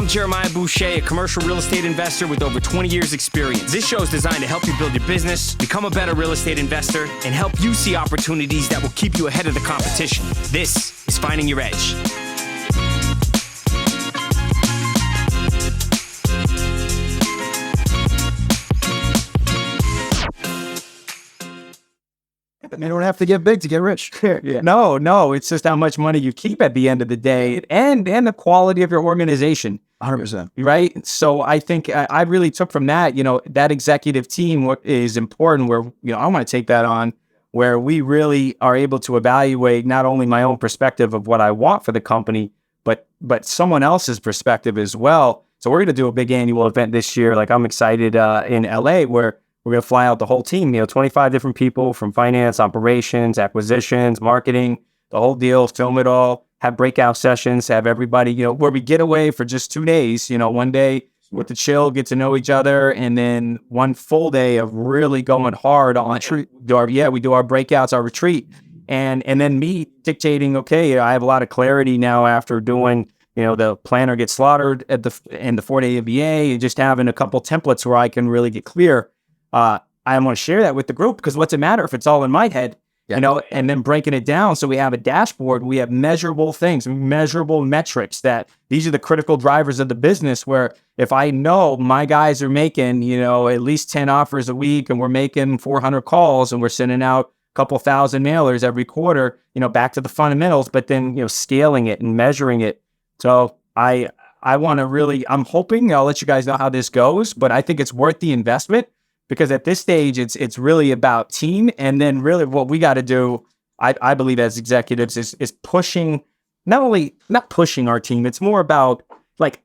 Jeremiah Boucher, a commercial real estate investor with over 20 years experience. This show is designed to help you build your business, become a better real estate investor, and help you see opportunities that will keep you ahead of the competition. This is Finding Your Edge. You don't have to get big to get rich. Yeah. No, it's just how much money you keep at the end of the day, and the quality of your organization. 100%. Right? So I think I really took from that, that executive team, what is important where, I want to take that on, where we really are able to evaluate not only my own perspective of what I want for the company, but someone else's perspective as well. So we're going to do a big annual event this year. Like, I'm excited in LA, where we're going to fly out the whole team, 25 different people from finance, operations, acquisitions, marketing, the whole deal, film it all, have breakout sessions, have everybody, where we get away for just 2 days, one day with the chill, get to know each other, and then one full day of really going hard on retreat. We do our breakouts, our retreat, and then me dictating, okay, I have a lot of clarity now after doing, the planner gets slaughtered in the 4-day MBA, and just having a couple templates where I can really get clear. I want to share that with the group, because what's it matter if it's all in my head, and then breaking it down. So we have a dashboard, we have measurable things, measurable metrics, that these are the critical drivers of the business, where if I know my guys are making, at least 10 offers a week, and we're making 400 calls, and we're sending out a couple thousand mailers every quarter, back to the fundamentals, but then, scaling it and measuring it. So I want to really, I'm hoping, I'll let you guys know how this goes, but I think it's worth the investment. Because at this stage, it's really about team. And then really what we got to do, I believe as executives, is pushing, not pushing our team. It's more about, like,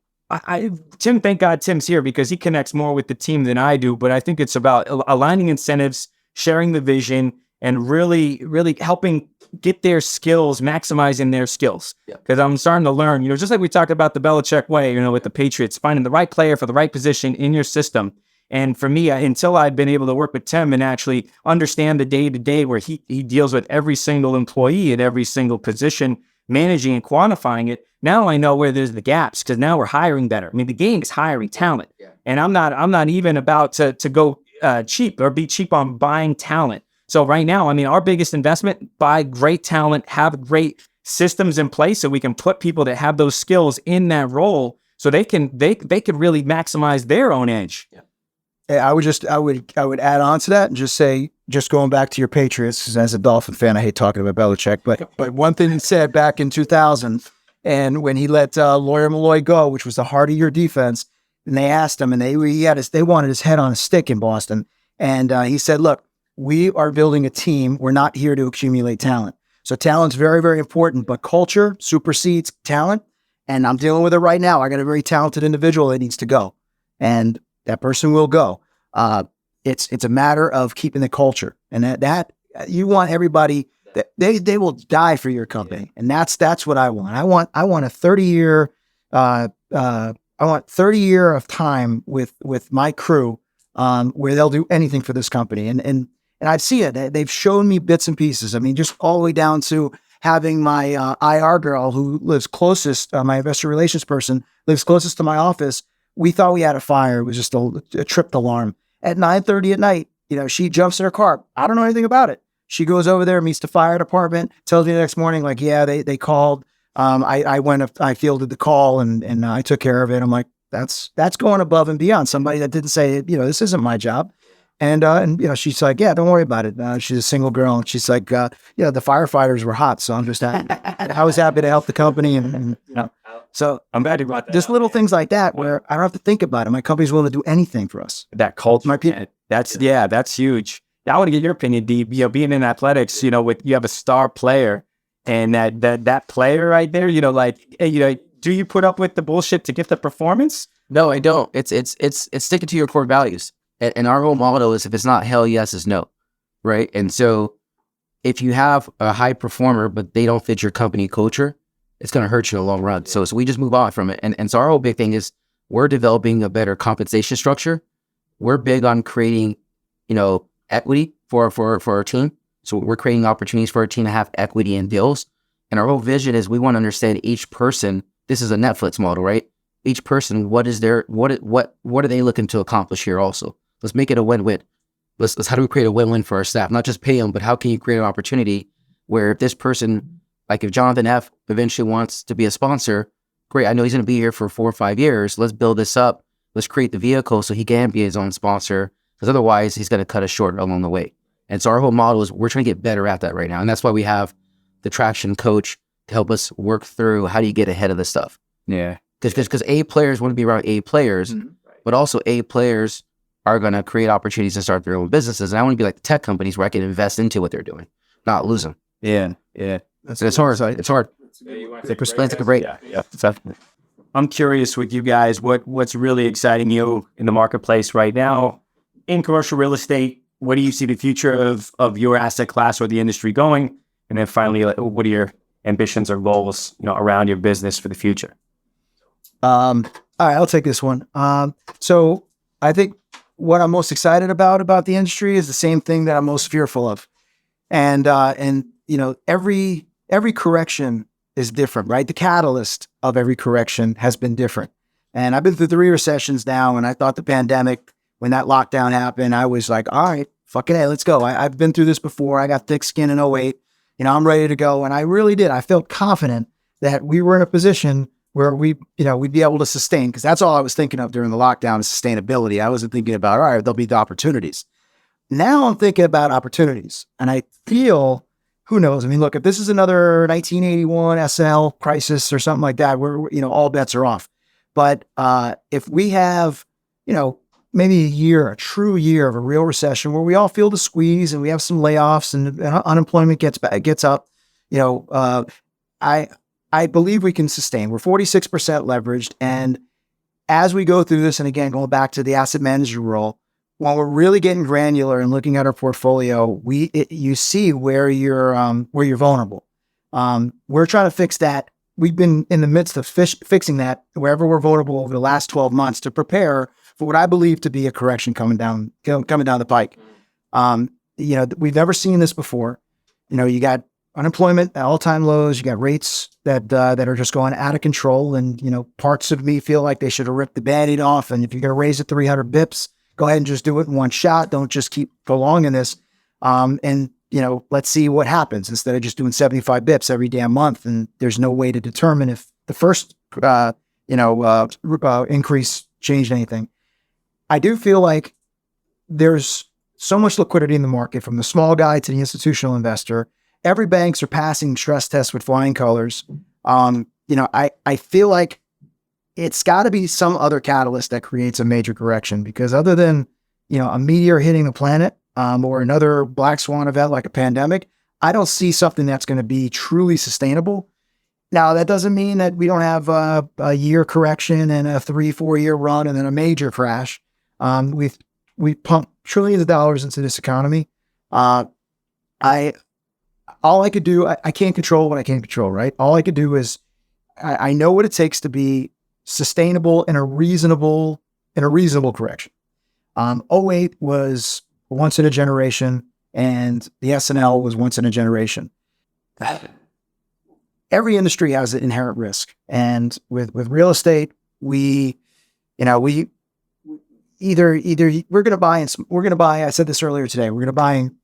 Tim, thank God Tim's here, because he connects more with the team than I do. But I think it's about aligning incentives, sharing the vision, and really, really helping get their skills, maximizing their skills. Because I'm starting to learn, just like we talked about the Belichick way, with the Patriots, finding the right player for the right position in your system. And for me, until I've been able to work with Tim and actually understand the day-to-day where he deals with every single employee at every single position, managing and quantifying it, now I know where there's the gaps, because now we're hiring better. I mean, the game is hiring talent. Yeah. And I'm not even about to go cheap or be cheap on buying talent. So right now, our biggest investment, buy great talent, have great systems in place so we can put people that have those skills in that role so they can really maximize their own edge. Yeah. I would add on to that and just say, just going back to your Patriots, because as a Dolphin fan, I hate talking about Belichick, but one thing he said back in 2000, and when he let Lawyer Malloy go, which was the heart of your defense, and they asked him, and they wanted his head on a stick in Boston, and he said, look, we are building a team. We're not here to accumulate talent. So talent's very, very important, but culture supersedes talent, and I'm dealing with it right now. I got a very talented individual that needs to go, and that person will go. It's a matter of keeping the culture, and that you want everybody that they will die for your company, and that's what I want. I want a 30-year I want 30 year of time with my crew where they'll do anything for this company, and I see it. They've shown me bits and pieces. Just all the way down to having my IR girl who lives closest, my investor relations person lives closest to my office. We thought we had a fire. It was just a tripped alarm. At 9:30 at night, she jumps in her car. I don't know anything about it. She goes over there, meets the fire department, tells me the next morning, like, yeah, they called. I fielded the call and I took care of it. I'm like, that's going above and beyond. Somebody that didn't say, this isn't my job. And she's like, yeah, don't worry about it. She's a single girl. And she's like, the firefighters were hot. So I'm just I was happy to help the company. And so I'm glad you brought that just up. little things like that where I don't have to think about it. My company's willing to do anything for us. That culture, my people. That's huge. I want to get your opinion, Dee. Being in athletics, you have a star player, and that player right there, do you put up with the bullshit to get the performance? No, I don't. It's sticking to your core values. And our whole motto is, if it's not hell yes, it's no, right? And so if you have a high performer, but they don't fit your company culture, it's going to hurt you in the long run. So we just move on from it. And so our whole big thing is we're developing a better compensation structure. We're big on creating, equity for our team. So we're creating opportunities for our team to have equity in deals. And our whole vision is we want to understand each person. This is a Netflix model, right? each person, what are they looking to accomplish here also? Let's make it a win-win. Let's how do we create a win-win for our staff? Not just pay them, but how can you create an opportunity where if this person, like if Jonathan F. eventually wants to be a sponsor, great, I know he's going to be here for 4 or 5 years. Let's build this up. Let's create the vehicle so he can be his own sponsor, because otherwise he's going to cut us short along the way. And so our whole model is we're trying to get better at that right now. And that's why we have the traction coach to help us work through how do you get ahead of this stuff. Yeah. Because A players want to be around A players, but also A players are going to create opportunities to start their own businesses. And I want to be like the tech companies where I can invest into what they're doing, not lose them. Yeah. It's hard. It's hard. It's a break. Yeah. Definitely. I'm curious with you guys, what's really exciting you in the marketplace right now in commercial real estate? What do you see the future of your asset class or the industry going? And then finally, what are your ambitions or goals, around your business for the future? All right, I'll take this one. So I think what I'm most excited about the industry is the same thing that I'm most fearful of. And every correction is different, right? The catalyst of every correction has been different. And I've been through 3 recessions now, and I thought the pandemic, when that lockdown happened, I was like, all right, fucking A, let's go. I've been through this before. I got thick skin in '08. I'm ready to go. And I really did. I felt confident that we were in a position where we'd be able to sustain, because that's all I was thinking of during the lockdown is sustainability. I wasn't thinking about, all right, there'll be the opportunities. Now I'm thinking about opportunities, and I feel, who knows? I mean, look, if this is another 1981 SL crisis or something like that, where, all bets are off. But if we have, maybe a true year of a real recession where we all feel the squeeze and we have some layoffs and unemployment gets up, I believe we can sustain. We're 46% leveraged. And as we go through this, and again, going back to the asset manager role, when we're really getting granular and looking at our portfolio, you see where you're vulnerable. We're trying to fix that. We've been in the midst of fixing that wherever we're vulnerable over the last 12 months to prepare for what I believe to be a correction coming down the pike. We've never seen this before. You got unemployment at all-time lows. You got rates that are just going out of control. And, parts of me feel like they should have ripped the Band-Aid off. And if you're going to raise it 300 bips, go ahead and just do it in one shot. Don't just keep prolonging this. Let's see what happens instead of just doing 75 bips every damn month. And there's no way to determine if the first, increase changed anything. I do feel like there's so much liquidity in the market, from the small guy to the institutional investor. Every bank's are passing stress tests with flying colors. I feel like it's got to be some other catalyst that creates a major correction, because other than, a meteor hitting the planet, or another black swan event like a pandemic, I don't see something that's going to be truly sustainable. Now, that doesn't mean that we don't have a year correction and a 3-4 year run and then a major crash. We pump trillions of dollars into this economy. All I could do, I can't control what I can't control, right? All I could do is I know what it takes to be sustainable in a reasonable correction. '08 was once in a generation, and the SNL was once in a generation. Every industry has an inherent risk, and with real estate, we either we're going to buy. I said this earlier today. We're going to buy in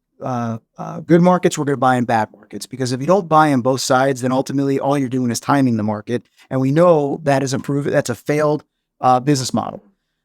good markets. We're going to buy in bad markets, because if you don't buy on both sides, then ultimately all you're doing is timing the market, and we know that is proven. That's a failed business model.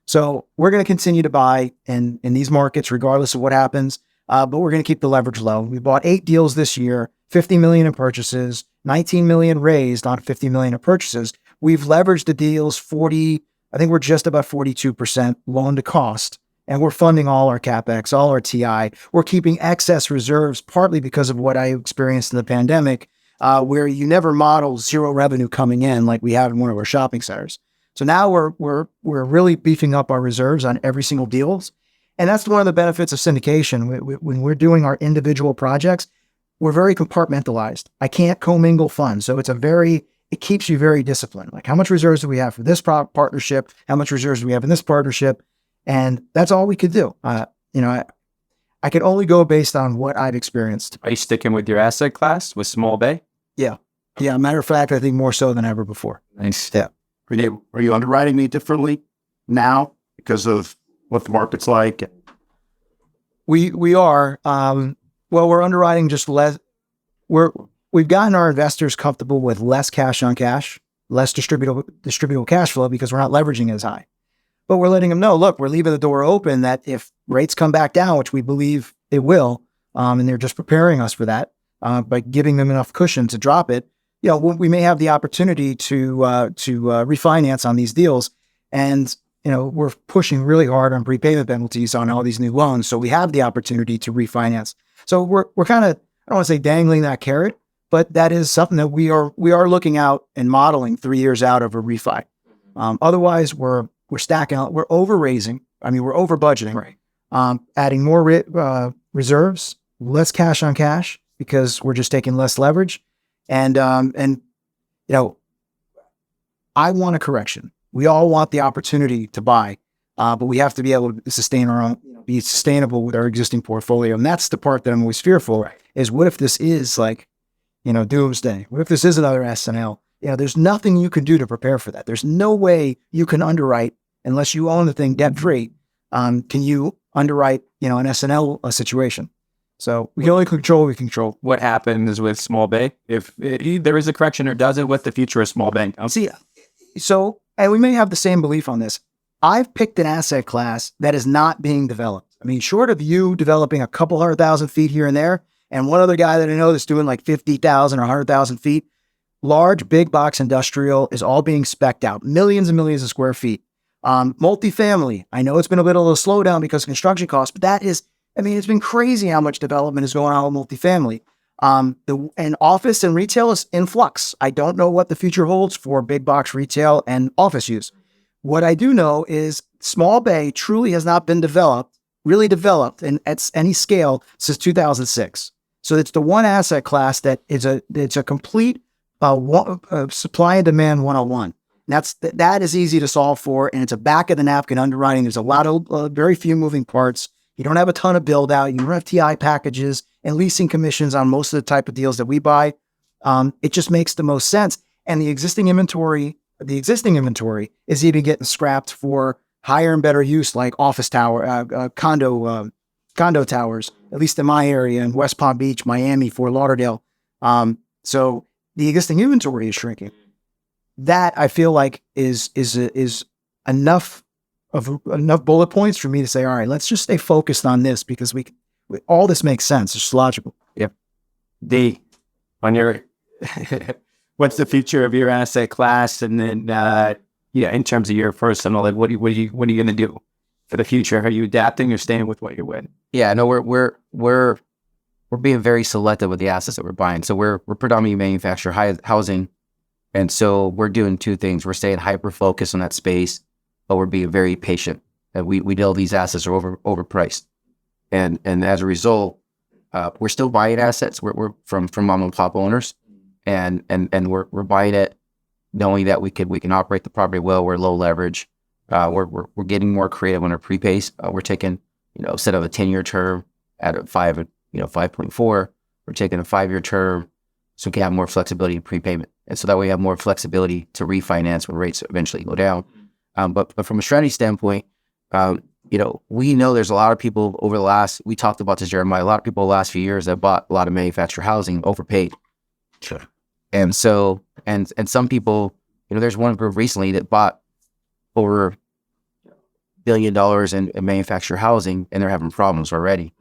So we're going to continue to buy in these markets regardless of what happens, but we're going to keep the leverage low. We bought 8 deals this year, $50 million in purchases, $19 million raised on $50 million in purchases. We've leveraged the deals 40. I think we're just about 42% loan to cost, and we're funding all our CapEx, all our TI. We're keeping excess reserves, partly because of what I experienced in the pandemic, where you never model zero revenue coming in like we have in one of our shopping centers. So now we're really beefing up our reserves on every single deals. And that's one of the benefits of syndication. When we're doing our individual projects, we're very compartmentalized. I can't commingle funds. So it keeps you very disciplined. Like, how much reserves do we have for this partnership? How much reserves do we have in this partnership? And that's all we could do. I could only go based on what I've experienced. Are you sticking with your asset class with small bay? Yeah. Matter of fact, I think more so than ever before. Nice. Yeah. Are you underwriting me differently now because of what the market's like? We are. Well, we're underwriting just less. We've gotten our investors comfortable with less cash on cash, less distributable cash flow because we're not leveraging as high. But we're letting them know, look, we're leaving the door open that if rates come back down, which we believe it will, and they're just preparing us for that by giving them enough cushion to drop it. We may have the opportunity to refinance on these deals, and we're pushing really hard on prepayment penalties on all these new loans, so we have the opportunity to refinance. So we're kind of, I don't want to say dangling that carrot, but that is something that we are looking out and modeling 3 years out of a refi. Otherwise, we're stacking out, we're over raising. I mean, we're over budgeting, right? Adding more reserves, less cash on cash because we're just taking less leverage. And I want a correction. We all want the opportunity to buy, but we have to be able to sustain our own, be sustainable with our existing portfolio. And that's the part that I'm always fearful is what if this is like, doomsday? What if this is another SNL? There's nothing you can do to prepare for that. There's no way you can underwrite unless you own the thing debt free. Can you underwrite, an SNL situation? So we can only control what we control. What happens with small bay? If there is a correction or doesn't, what's the future of small bank? See, so, and we may have the same belief on this. I've picked an asset class that is not being developed. I mean, short of you developing a couple 100,000 feet here and there, and one other guy that I know that's doing like 50,000 or 100,000 feet, large, big box industrial is all being spec'd out, millions and millions of square feet. Multifamily, I know it's been a bit of a slowdown because of construction costs, but that is, it's been crazy how much development is going on with multifamily. And office and retail is in flux. I don't know what the future holds for big box retail and office use. What I do know is small bay truly has not been really developed at any scale since 2006. So it's the one asset class that it's a complete supply and demand 101. That is easy to solve for, and it's a back of the napkin underwriting. There's a lot of very few moving parts. You don't have a ton of build out. You don't have TI packages and leasing commissions on most of the type of deals that we buy. It just makes the most sense. And the existing inventory is even getting scrapped for higher and better use, like office tower, condo towers, at least in my area in West Palm Beach, Miami, Fort Lauderdale. So the existing inventory is shrinking. That I feel like is enough bullet points for me to say, all right, let's just stay focused on this because all this makes sense. It's logical. Yep. On your, what's the future of your asset class? And then, in terms of your personal, like, what are you going to do for the future? Are you adapting or staying with what you're with? Yeah, no, we're being very selective with the assets that we're buying. So we're predominantly manufactured housing. And so we're doing two things. We're staying hyper focused on that space, but we're being very patient. And we know these assets are overpriced. And as a result, we're still buying assets. We're from mom and pop owners, and we're buying it knowing that we can operate the property well. We're low leverage. We're getting more creative on our prepays. We're taking, instead of a 10-year term at a 5.4, we're taking a 5-year term so we can have more flexibility in prepayment. And so that way we have more flexibility to refinance when rates eventually go down. But from a strategy standpoint, we know there's a lot of people we talked about this, Jeremiah, a lot of people the last few years that bought a lot of manufactured housing overpaid. Sure. And so, and some people, there's one group recently that bought over $1 billion in manufactured housing, and they're having problems already.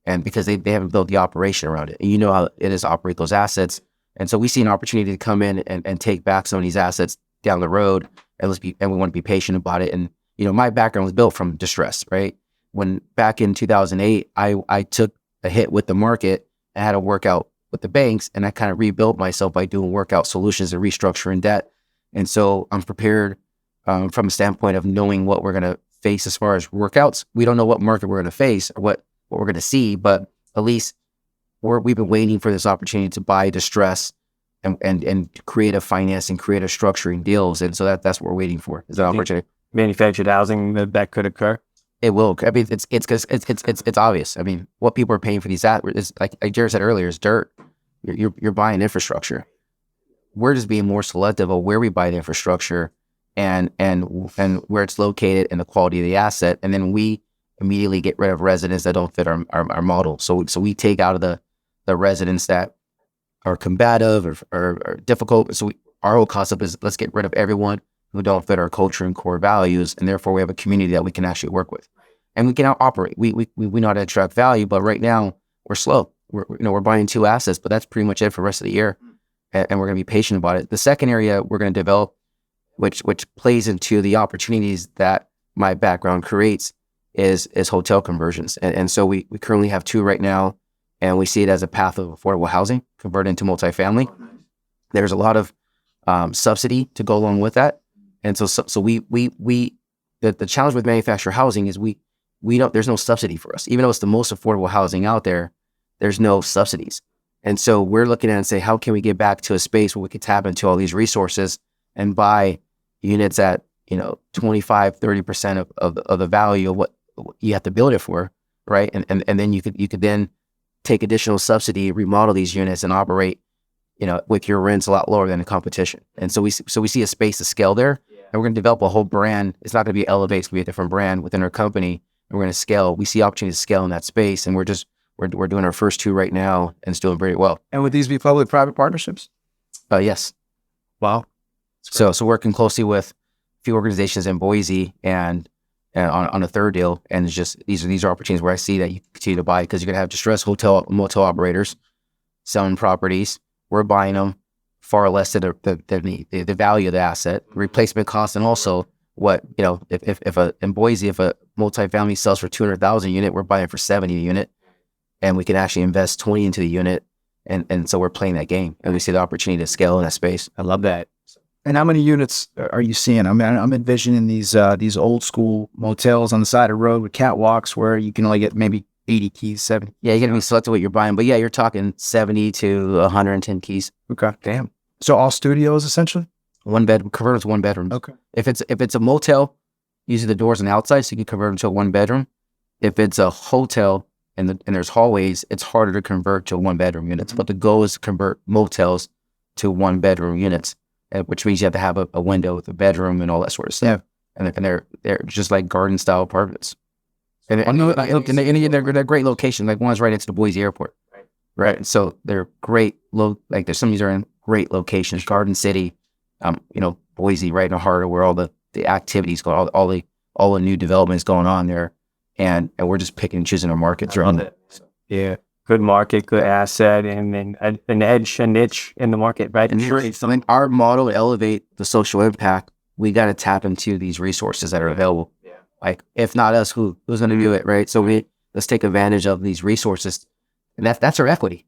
And because they haven't built the operation around it. And you know how it is to operate those assets. And so we see an opportunity to come in and take back some of these assets down the road, and we want to be patient about it. And, my background was built from distress, right? When back in 2008, I took a hit with the market and had to work out with the banks, and I kind of rebuilt myself by doing workout solutions and restructuring debt. And so I'm prepared from a standpoint of knowing what we're going to face as far as workouts. We don't know what market we're going to face or what we're going to see, but at least we've been waiting for this opportunity to buy distress and creative financing, creative structuring deals. And so that's what we're waiting for, is that opportunity. Manufactured housing that could occur? It will. I mean, it's obvious. I mean, what people are paying for these assets, like Jared said earlier, is dirt. You're buying infrastructure. We're just being more selective of where we buy the infrastructure and where it's located and the quality of the asset. And then we immediately get rid of residents that don't fit our model. So we take out of the residents that are combative or difficult. So our whole concept is let's get rid of everyone who don't fit our culture and core values. And therefore we have a community that we can actually work with. And we can now operate. We know how to extract value, but right now we're slow. We're buying 2 assets, but that's pretty much it for the rest of the year. And we're going to be patient about it. The second area we're going to develop, which plays into the opportunities that my background creates, is hotel conversions. And so we currently have 2 right now, and we see it as a path of affordable housing, convert into multifamily. There's a lot of subsidy to go along with that. And so the challenge with manufactured housing is there's no subsidy for us. Even though it's the most affordable housing out there, there's no subsidies. And so we're looking at it and say, how can we get back to a space where we can tap into all these resources and buy units at 25, 30% of the value of what you have to build it for, right? And then you could then take additional subsidy, remodel these units, and operate, with your rents a lot lower than the competition. And so we see a space to scale there, and we're going to develop a whole brand. It's not going to be Elevate; it's going to be a different brand within our company. And we're going to scale. We see opportunity to scale in that space, and we're doing our first 2 right now, and it's doing very well. And would these be public-private partnerships? Yes. Wow. So working closely with a few organizations in Boise and on a third deal, and it's just these are opportunities where I see that you continue to buy, because you're gonna have distressed motel operators selling properties. We're buying them far less than the value of the asset, replacement cost, and also what in Boise, if a multifamily sells for $200,000 a unit, we're buying for $70,000 a unit, and we can actually invest $20,000 into the unit, and so we're playing that game, and we see the opportunity to scale in that space. I love that. And how many units are you seeing? I mean, I'm envisioning these old school motels on the side of the road with catwalks where you can only get maybe 80 keys, 70. Yeah, you're gonna be selective what you're buying, but yeah, you're talking 70 to 110 keys. Okay. Damn. So all studios essentially? One bedroom, convert to 1 bedroom. Okay. If it's a motel, usually the doors on the outside, so you can convert them to a 1 bedroom. If it's a hotel and there's hallways, it's harder to convert to 1 bedroom units. But the goal is to convert motels to 1 bedroom units, which means you have to have a window with a bedroom and all that sort of stuff. Yeah. And they're just like garden style apartments. And they're great locations. Like one's right next to the Boise airport. Right. So they're great. There's some of these are in great locations. Garden City, Boise, right in the heart of where all the activities go, all the new developments going on there, and we're just picking and choosing our markets around it. So. Yeah, good market, good asset, and then an edge, a niche in the market, right? And so our model to elevate the social impact, we got to tap into these resources that are available. Yeah. Like if not us, who's going to do it, right? So let's take advantage of these resources, and that's our equity.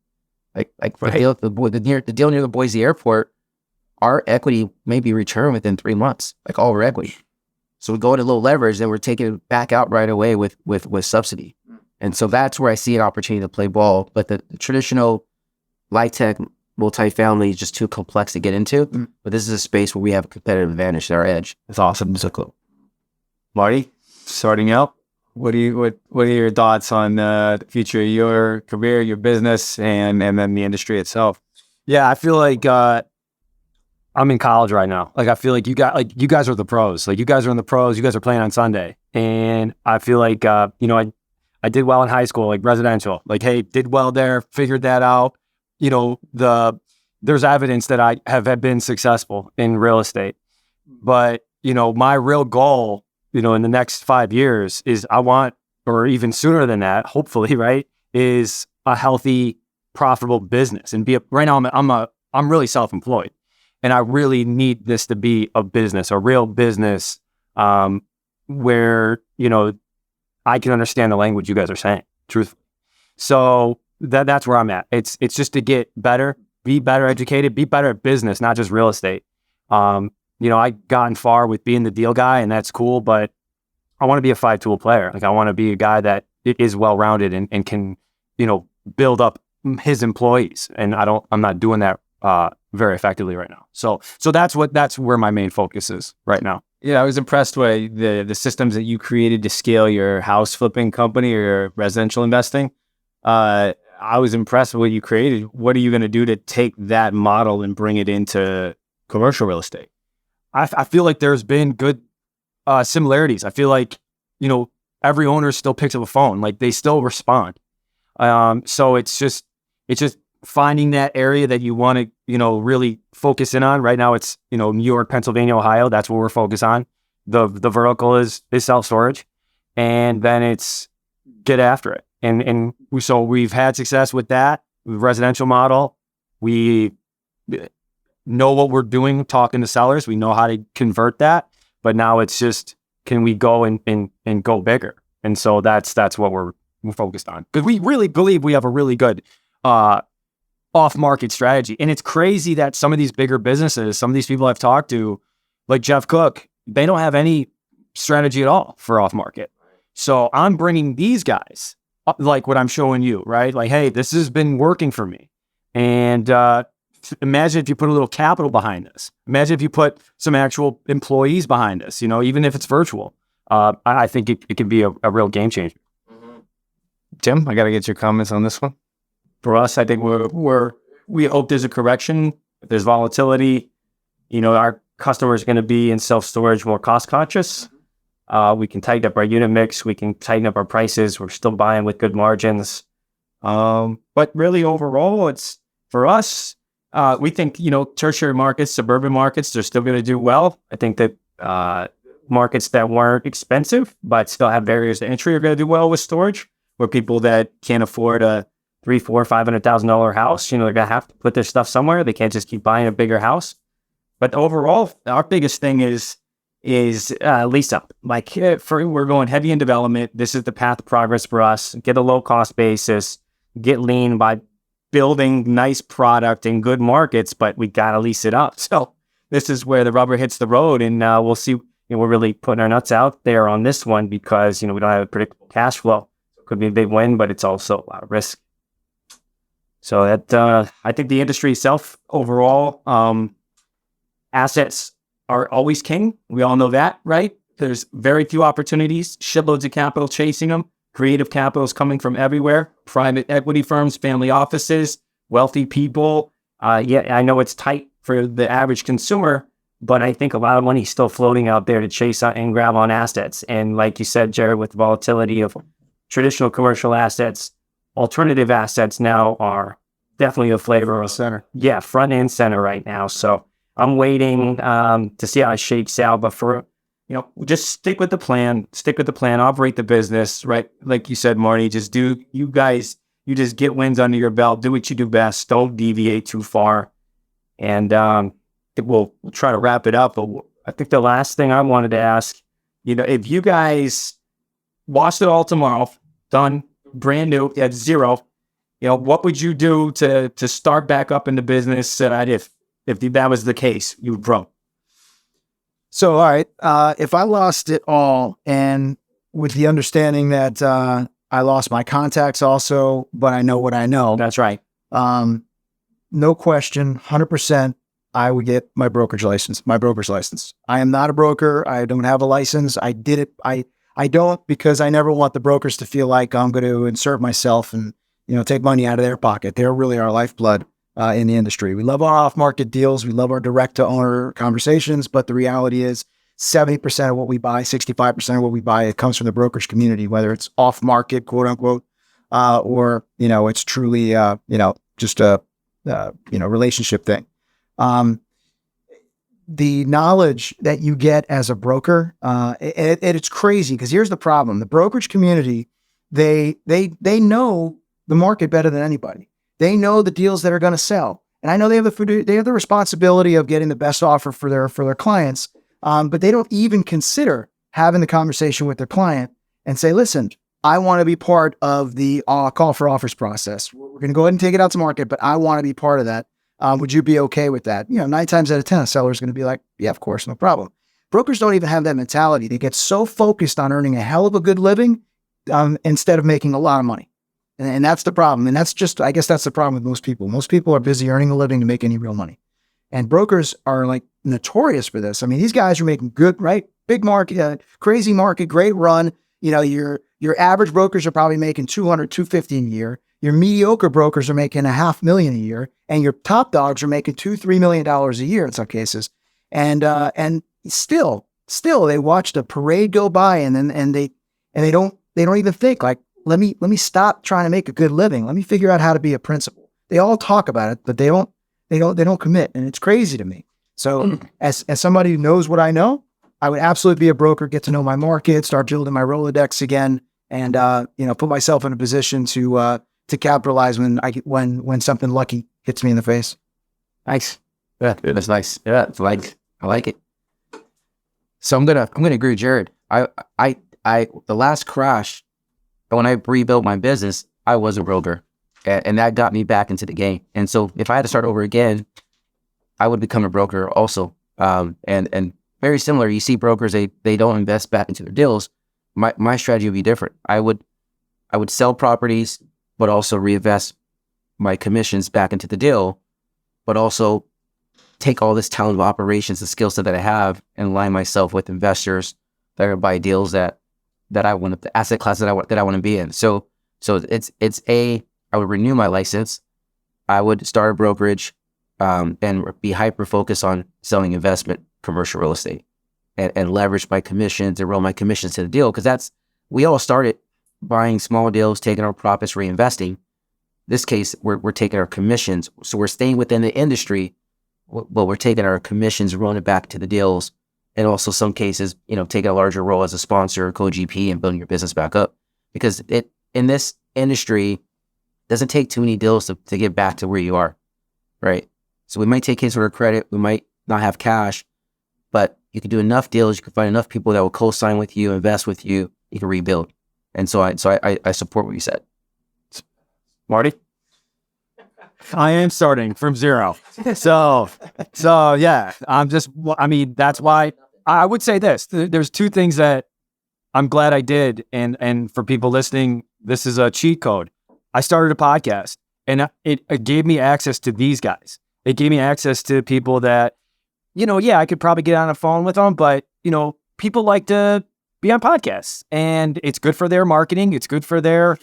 Like for the deal near the Boise airport, our equity may be returned within 3 months, like all our equity. So we go into low leverage, then we're taking it back out right away with subsidy. And so that's where I see an opportunity to play ball. But the traditional light tech multifamily is just too complex to get into. But this is a space where we have a competitive advantage, our edge. It's awesome. So cool. Marty, starting out, what are your thoughts on the future of your career, your business, and then the industry itself? Yeah, I feel like I'm in college right now. Like I feel like you guys are the pros. Like you guys are in the pros. You guys are playing on Sunday, and I feel like I did well in high school, like residential. Like hey, did well there, figured that out. There's evidence that I have been successful in real estate, but my real goal, in the next 5 years is I want, or even sooner than that, hopefully, right, is a healthy, profitable business and right now I'm really self-employed. And I really need this to be a business, a real business, where, I can understand the language you guys are saying, truthfully. So that's where I'm at. It's just to get better, be better educated, be better at business, not just real estate. I gotten far with being the deal guy, and that's cool, but I want to be a 5-tool player. Like I want to be a guy that is well-rounded and can, build up his employees. And I'm not doing that very effectively right now. So that's where my main focus is right now. Yeah, I was impressed by the systems that you created to scale your house flipping company or your residential investing. I was impressed with what you created. What are you going to do to take that model and bring it into commercial real estate? I feel like there's been good similarities. I feel like, every owner still picks up a phone, like they still respond. So it's just finding that area that you want to, really focus in on. Right now it's, New York, Pennsylvania, Ohio. That's what we're focused on. The vertical is self-storage, and then it's get after it. And so we've had success with that residential model. We know what we're doing, talking to sellers. We know how to convert that, but now it's just, can we go and go bigger? And so that's what we're focused on, because we really believe we have a really good off-market strategy. And it's crazy that some of these bigger businesses, some of these people I've talked to, like Jeff Cook, they don't have any strategy at all for off-market. So I'm bringing these guys, like what I'm showing you, right? Like, hey, this has been working for me. And imagine if you put a little capital behind this. Imagine if you put some actual employees behind this, even if it's virtual. I think it can be a real game changer. Tim, I got to get your comments on this one. For us, I think we hope there's a correction. If there's volatility, our customers are going to be in self-storage more cost conscious. We can tighten up our unit mix. We can tighten up our prices. We're still buying with good margins. But really overall, it's for us, we think, tertiary markets, suburban markets, they're still going to do well. I think that markets that weren't expensive, but still have barriers to entry are going to do well with storage, where people that can't afford a $300,000, $400,000, $500,000 house, they're going to have to put their stuff somewhere. They can't just keep buying a bigger house. But overall, our biggest thing is lease up. Like we're going heavy in development. This is the path of progress for us. Get a low cost basis, get lean by building nice product in good markets, but we got to lease it up. So this is where the rubber hits the road, and we'll see. We're really putting our nuts out there on this one because, we don't have a predictable cash flow. So it could be a big win, but it's also a lot of risk. So that I think the industry itself overall, assets are always king. We all know that, right? There's very few opportunities, shitloads of capital chasing them. Creative capital is coming from everywhere. Private equity firms, family offices, wealthy people. I know it's tight for the average consumer, but I think a lot of money is still floating out there to chase out and grab on assets. And like you said, Jared, with the volatility of traditional commercial assets, alternative assets now are definitely a flavor of center. Yeah, front and center right now. So I'm waiting to see how it shakes out. But for, just stick with the plan, operate the business, right? Like you said, Marty, just you just get wins under your belt, do what you do best, don't deviate too far. And we'll try to wrap it up. But I think the last thing I wanted to ask, if you guys watched it all tomorrow, done, brand new, at zero, what would you do to start back up in the business? If that was the case, you would grow. So, all right, if I lost it all, and with the understanding that I lost my contacts also, but I know what I know. That's right. No question, 100%, I would get my broker's license. I am not a broker. I don't have a license. I did it. I don't, because I never want the brokers to feel like I'm going to insert myself and, take money out of their pocket. They're really our lifeblood in the industry. We love our off-market deals. We love our direct-to-owner conversations, but the reality is 70% of what we buy, 65% of what we buy, it comes from the brokerage community, whether it's off-market, quote unquote, or, it's truly, just a, relationship thing. The knowledge that you get as a broker, it's crazy, because here's the problem. The brokerage community, they know the market better than anybody. They know the deals that are going to sell. And I know they have the responsibility of getting the best offer for their clients. But they don't even consider having the conversation with their client and say, listen, I want to be part of the call for offers process. We're going to go ahead and take it out to market, but I want to be part of that. Would you be okay with that? 9 times out of 10, a seller is going to be like, yeah, of course, no problem. Brokers don't even have that mentality. They get so focused on earning a hell of a good living instead of making a lot of money. And that's the problem. And I guess that's the problem with most people. Most people are busy earning a living to make any real money. And brokers are like notorious for this. I mean, these guys are making good, right? Big market, crazy market, great run. Your average brokers are probably making $200, $250 a year. Your mediocre brokers are making $500,000 a year, and your top dogs are making $2-3 million a year in some cases. And still they watched a parade go by, and they don't even think like, let me stop trying to make a good living. Let me figure out how to be a principal. They all talk about it, but they don't commit. And it's crazy to me. So as somebody who knows what I know, I would absolutely be a broker, get to know my market, start building my Rolodex again, and put myself in a position to capitalize when something lucky hits me in the face. Nice. Yeah, that's nice. Yeah, I like it. So I'm gonna agree with Jared. I the last crash, when I rebuilt my business, I was a broker, and that got me back into the game. And so if I had to start over again, I would become a broker also. And very similar. You see brokers, they don't invest back into their deals. My strategy would be different. I would sell properties, but also reinvest my commissions back into the deal, but also take all this talent of operations, the skill set that I have, and align myself with investors that are buy deals that I want, the asset class that I want to be in. So I would renew my license. I would start a brokerage, and be hyper focused on selling investment commercial real estate, and leverage my commissions and roll my commissions to the deal. Because we all started buying small deals, taking our profits, reinvesting. This case, we're taking our commissions, so we're staying within the industry, but we're taking our commissions, rolling it back to the deals, and also some cases, taking a larger role as a sponsor, co-GP, and building your business back up. Because in this industry, it doesn't take too many deals to get back to where you are, right? So we might take case order credit, we might not have cash, but you can do enough deals, you can find enough people that will co-sign with you, invest with you, you can rebuild. And so I support what you said. Marty? I am starting from zero. So yeah, that's why I would say this. There's two things that I'm glad I did. And for people listening, this is a cheat code. I started a podcast, and it gave me access to these guys. It gave me access to people that, I could probably get on a phone with them, but, people like to be on podcasts, and it's good for their marketing. It's good for their,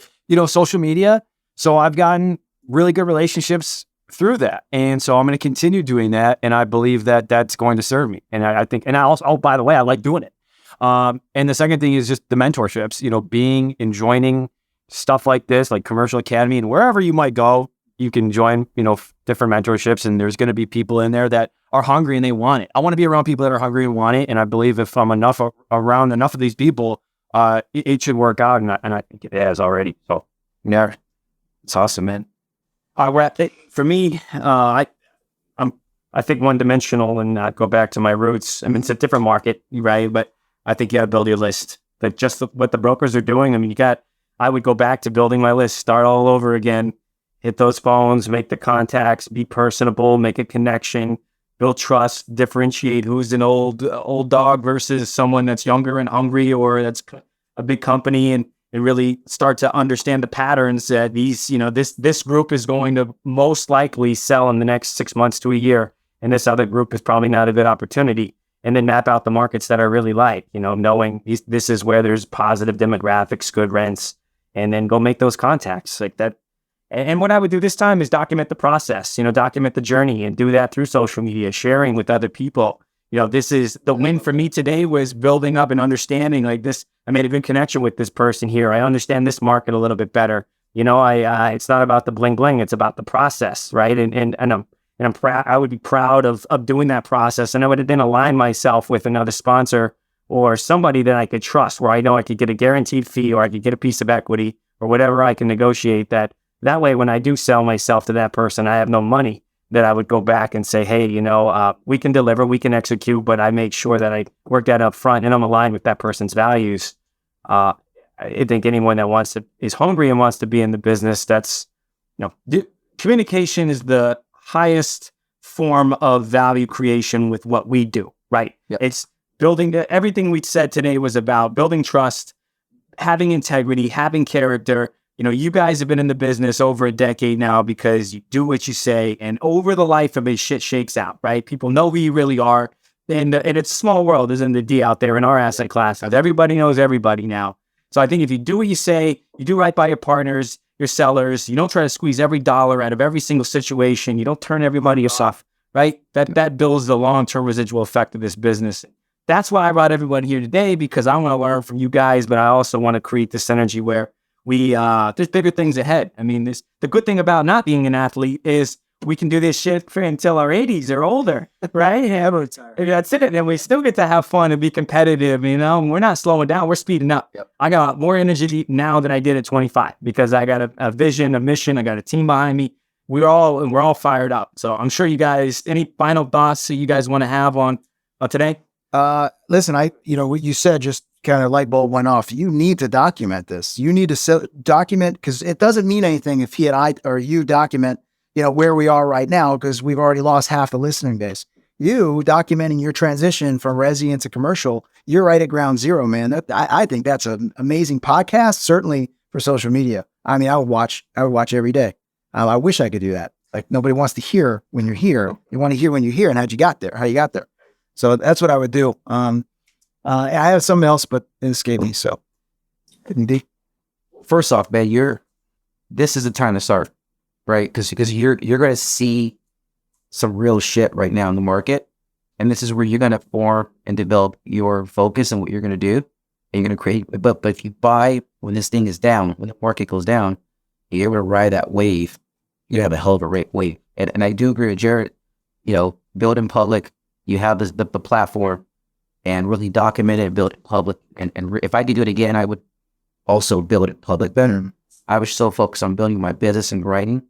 social media. So I've gotten really good relationships through that. And so I'm going to continue doing that. And I believe that that's going to serve me. And I think, and I also, oh, by the way, I like doing it. And the second thing is just the mentorships, being and joining stuff like this, like Commercial Academy, and wherever you might go, you can join, different mentorships. And there's going to be people in there that are hungry and they want it. I want to be around people that are hungry and want it. And I believe if I'm around enough of these people, it should work out. And I think it has already. So yeah, it's awesome, man. For me, I think one-dimensional and not go back to my roots. I mean, it's a different market, right? But I think you got to build your list. Like just what the brokers are doing. I mean, I would go back to building my list, start all over again, hit those phones, make the contacts, be personable, make a connection, build trust, differentiate who's an old dog versus someone that's younger and hungry, or that's a big company, and really start to understand the patterns that this group is going to most likely sell in the next 6 months to a year. And this other group is probably not a good opportunity. And then map out the markets that I really like, knowing this is where there's positive demographics, good rents, and then go make those contacts like that. And what I would do this time is document the process, document the journey, and do that through social media, sharing with other people. This is the win for me today, was building up and understanding like this. I made a good connection with this person here. I understand this market a little bit better. It's not about the bling bling. It's about the process, right? And I'm proud. I would be proud of doing that process, and I would then align myself with another sponsor or somebody that I could trust, where I know I could get a guaranteed fee, or I could get a piece of equity, or whatever I can negotiate. That way, when I do sell myself to that person, I have no money. That I would go back and say, hey, we can deliver, we can execute, but I make sure that I work that up front and I'm aligned with that person's values. I think anyone that is hungry and wants to be in the business, that's, communication is the highest form of value creation with what we do, right? Yep. It's building everything we said today was about building trust, having integrity, having character. You guys have been in the business over a decade now because you do what you say, and over the life of it, shit shakes out, right? People know who you really are, and it's a small world, isn't the D out there in our asset class. Everybody knows everybody now. So I think if you do what you say, you do right by your partners, your sellers, you don't try to squeeze every dollar out of every single situation, you don't turn everybody off, right? That builds the long-term residual effect of this business. That's why I brought everyone here today, because I want to learn from you guys, but I also want to create this synergy where there's bigger things ahead. I mean, the good thing about not being an athlete is we can do this shit until our 80s or older, right? Yeah, that's it. And we still get to have fun and be competitive, We're not slowing down. We're speeding up. Yep. I got more energy now than I did at 25 because I got a vision, a mission. I got a team behind me. We're all fired up. So I'm sure you guys, any final thoughts that you guys want to have on today? Listen, what you said just kind of light bulb went off. You need to document this. You need to document, because it doesn't mean anything if he and I or you document, where we are right now, because we've already lost half the listening base. You documenting your transition from resi into commercial, you're right at ground zero, man. I think that's an amazing podcast, certainly for social media. I mean, I would watch every day. I wish I could do that. Like, nobody wants to hear when you're here. You want to hear when you're here and how you got there. So that's what I would do. I have something else, but it escaped me. So, First off, man, this is the time to start, right? Because you're going to see some real shit right now in the market, and this is where you're going to form and develop your focus and what you're going to do, and you're going to create. But if you buy when this thing is down, when the market goes down, you're able to ride that wave. You have a hell of a wave, and I do agree with Jared. Build in public. You have the platform, and really document it and build it in public. And if I could do it again, I would also build it public better. I was so focused on building my business and writing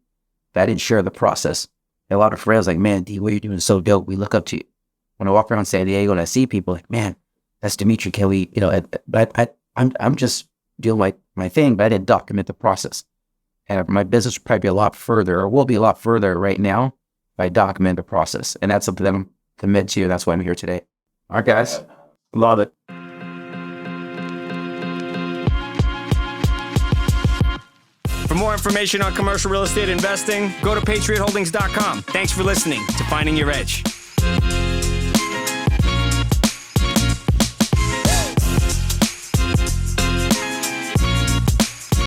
that I didn't share the process. And a lot of friends like, man, D, what you're doing is so dope. We look up to you. When I walk around San Diego and I see people like, man, that's Dimitri. Can we, but I'm just doing my thing, but I didn't document the process. And my business will probably be a lot further, or will be a lot further right now if I document the process. And that's something that I'm committed to, and that's why I'm here today. All right, guys. Love it. For more information on commercial real estate investing, go to patriotholdings.com. Thanks for listening to Finding Your Edge.